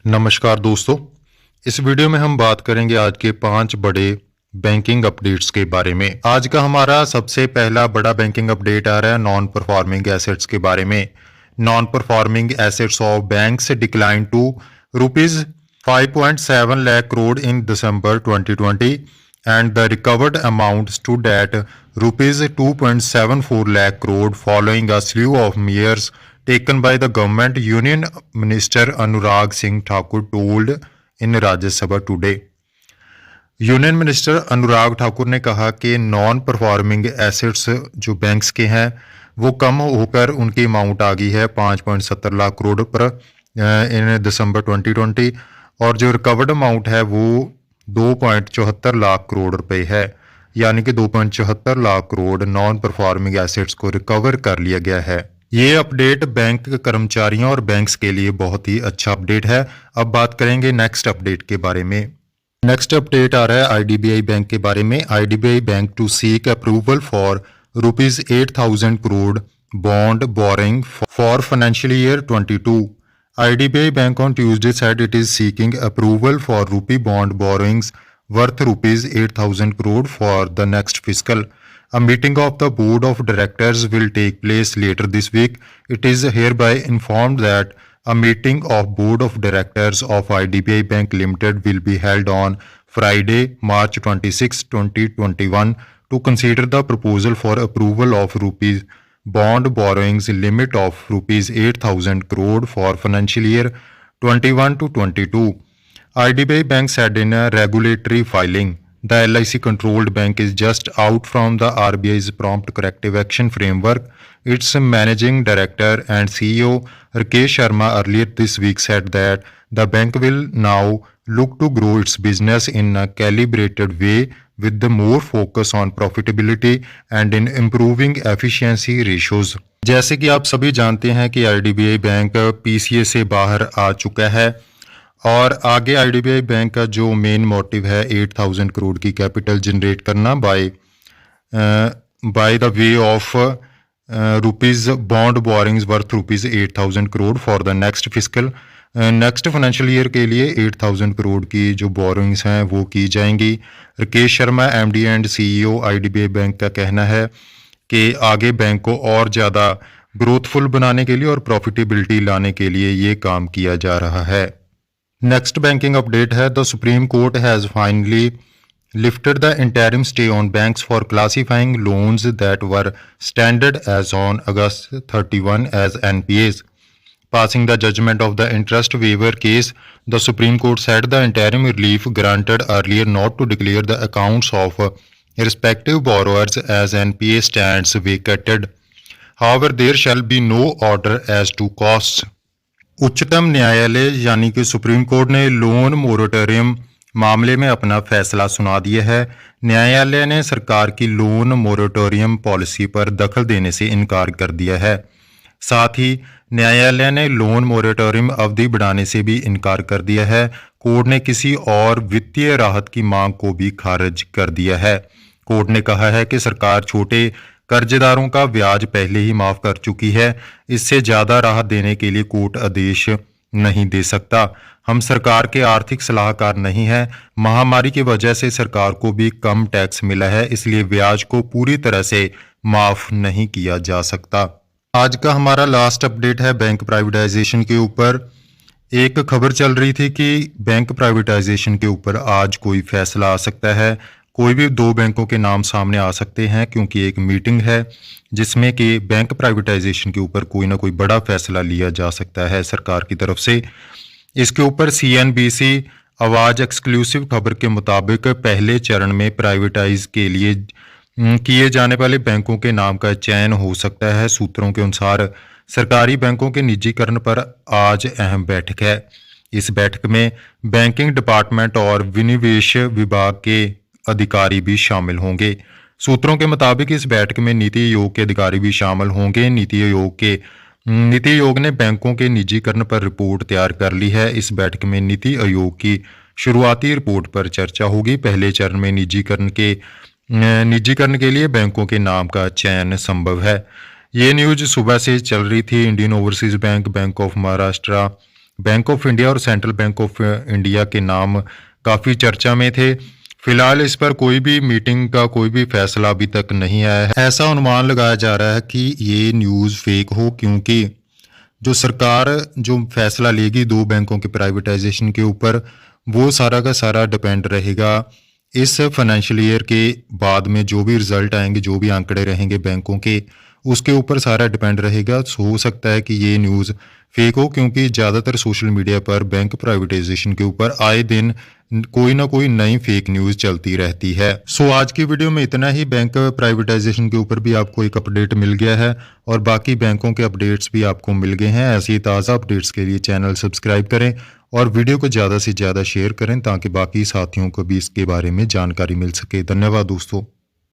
नमस्कार दोस्तों, इस वीडियो में हम बात करेंगे आज के 5 बड़े बैंकिंग अपडेट्स के बारे में। आज का हमारा सबसे पहला बड़ा बैंकिंग अपडेट आ रहा है नॉन परफॉर्मिंग एसेट्स के बारे में। Non performing assets of banks decline to rupees 5.7 lakh crore in December 2020 and the recovered amount stood at rupees 2.74 lakh crore following a slew of measures taken by the government. Union Minister Anurag Singh Thakur told in Rajya Sabha today. Union minister Anurag Thakur ने कहा कि non performing assets जो banks के हैं वो कम होकर उनकी amount आ गई है 5.70 लाख करोड़ पर इन दिसंबर 2020 और जो रिकवर्ड अमाउंट है वो 2.74 लाख करोड़ रुपए है, यानी कि 2.74 lakh crore non performing assets को रिकवर कर लिया गया है। ये अपडेट बैंक कर्मचारियों और बैंक्स के लिए बहुत ही अच्छा अपडेट है। अब बात करेंगे नेक्स्ट अपडेट के बारे में। नेक्स्ट अपडेट आ रहा है आईडीबीआई बैंक के बारे में। IDBI bank to seek approval for rupees 8,000 crore bond borrowing for financial year 22। IDBI Bank on Tuesday said it is seeking approval for rupee bond borrowings worth rupees 8,000 crore for the next fiscal. A meeting of the board of directors will take place later this week. It is hereby informed that a meeting of board of directors of IDBI Bank Limited will be held on Friday, March 26, 2021 to consider the proposal for approval of rupees bond borrowings limit of rupees 8,000 crore for financial year 21 to 22. IDBI Bank said in a regulatory filing, the LIC controlled bank is just out from the RBI's prompt corrective action framework. Its managing director and CEO Rakesh Sharma earlier this week said that the bank will now look to grow its business in a calibrated way with the more focus on profitability and in improving efficiency ratios. जैसे कि आप सभी जानते हैं कि IDBI bank PCA से बाहर आ चुका है और आगे IDBI बैंक का जो मेन मोटिव है 8,000 करोड़ की कैपिटल जनरेट करना by the way of rupees bond borings worth rupees 8,000 crore for the next physical next financial year के लिए 8,000 करोड़ की जो बोरिंग्स हैं वो की जाएंगी। Rakesh Sharma MD and CEO IDBI bank का कहना है कि आगे बैंक को और ज़्यादा ग्रोथफुल बनाने के लिए और प्रॉफिटेबिलिटी लाने के लिए ये काम किया जा रहा है। नेक्स्ट बैंकिंग अपडेट है the supreme court has finally lifted the interim stay on banks for classifying loans that were standard as on August 31 as NPAs. Passing the judgment of the interest waiver case, the Supreme Court said the interim relief granted earlier not to declare the accounts of respective borrowers as NPA stands vacated. However, there shall be no order as to costs. उच्चतम न्यायालय यानी कि supreme court ने loan moratorium मामले में अपना फैसला सुना दिया है। न्यायालय ने सरकार की लोन मोरेटोरियम पॉलिसी पर दखल देने से इनकार कर दिया है। साथ ही न्यायालय ने लोन मोरेटोरियम अवधि बढ़ाने से भी इनकार कर दिया है। कोर्ट ने किसी और वित्तीय राहत की मांग को भी खारिज कर दिया है। कोर्ट ने कहा है कि सरकार छोटे कर्जदारों का ब्याज पहले ही माफ कर चुकी है। इससे ज्यादा राहत देने के लिए कोर्ट आदेश नहीं दे सकता। हम सरकार के आर्थिक सलाहकार नहीं हैं। महामारी की वजह से सरकार को भी कम टैक्स मिला है, इसलिए ब्याज को पूरी तरह से माफ नहीं किया जा सकता। आज का हमारा लास्ट अपडेट है बैंक प्राइवेटाइजेशन के ऊपर। एक खबर चल रही थी कि बैंक प्राइवेटाइजेशन के ऊपर आज कोई फैसला आ सकता है। कोई भी 2 बैंकों के नाम सामने आ सकते हैं क्योंकि एक मीटिंग है जिसमें कि बैंक प्राइवेटाइजेशन के ऊपर कोई ना कोई बड़ा फैसला लिया जा सकता है सरकार की तरफ से। इसके ऊपर CNBC आवाज़ एक्सक्लूसिव खबर के मुताबिक पहले चरण में प्राइवेटाइज के लिए किए जाने वाले बैंकों के नाम का चयन हो सकता है। सूत्रों के अनुसार सरकारी बैंकों के निजीकरण पर आज अहम बैठक है। इस बैठक में बैंकिंग डिपार्टमेंट और विनिवेश विभाग के अधिकारी भी शामिल होंगे। सूत्रों के मुताबिक इस बैठक में नीति आयोग के अधिकारी भी शामिल होंगे। नीति आयोग ने बैंकों के निजीकरण पर रिपोर्ट तैयार कर ली है। इस बैठक में नीति आयोग की शुरुआती रिपोर्ट पर चर्चा होगी। पहले चरण में निजीकरण के लिए बैंकों के नाम का चयन संभव है। ये न्यूज सुबह से चल रही थी। Indian overseas bank, bank of Maharashtra, bank of India और सेंट्रल बैंक ऑफ इंडिया के नाम काफ़ी चर्चा में थे। फिलहाल इस पर कोई भी मीटिंग का कोई भी फैसला अभी तक नहीं आया है। ऐसा अनुमान लगाया जा रहा है कि ये न्यूज़ फेक हो, क्योंकि जो सरकार जो फैसला लेगी दो बैंकों के प्राइवेटाइजेशन के ऊपर, वो सारा का सारा डिपेंड रहेगा इस फाइनेंशियल ईयर के बाद में जो भी रिजल्ट आएंगे, जो भी आंकड़े रहेंगे बैंकों के, उसके ऊपर सारा डिपेंड रहेगा। हो सकता है कि ये न्यूज़ फेक हो, क्योंकि ज़्यादातर सोशल मीडिया पर बैंक प्राइवेटाइजेशन के ऊपर आए दिन कोई ना कोई नई फेक न्यूज़ चलती रहती है। सो आज की वीडियो में इतना ही। बैंक प्राइवेटाइजेशन के ऊपर भी आपको एक अपडेट मिल गया है और बाकी बैंकों के अपडेट्स भी आपको मिल गए हैं। ऐसी ही ताज़ा अपडेट्स के लिए चैनल सब्सक्राइब करें और वीडियो को ज़्यादा से ज़्यादा शेयर करें ताकि बाकी साथियों को भी इसके बारे में जानकारी मिल सके। धन्यवाद दोस्तों।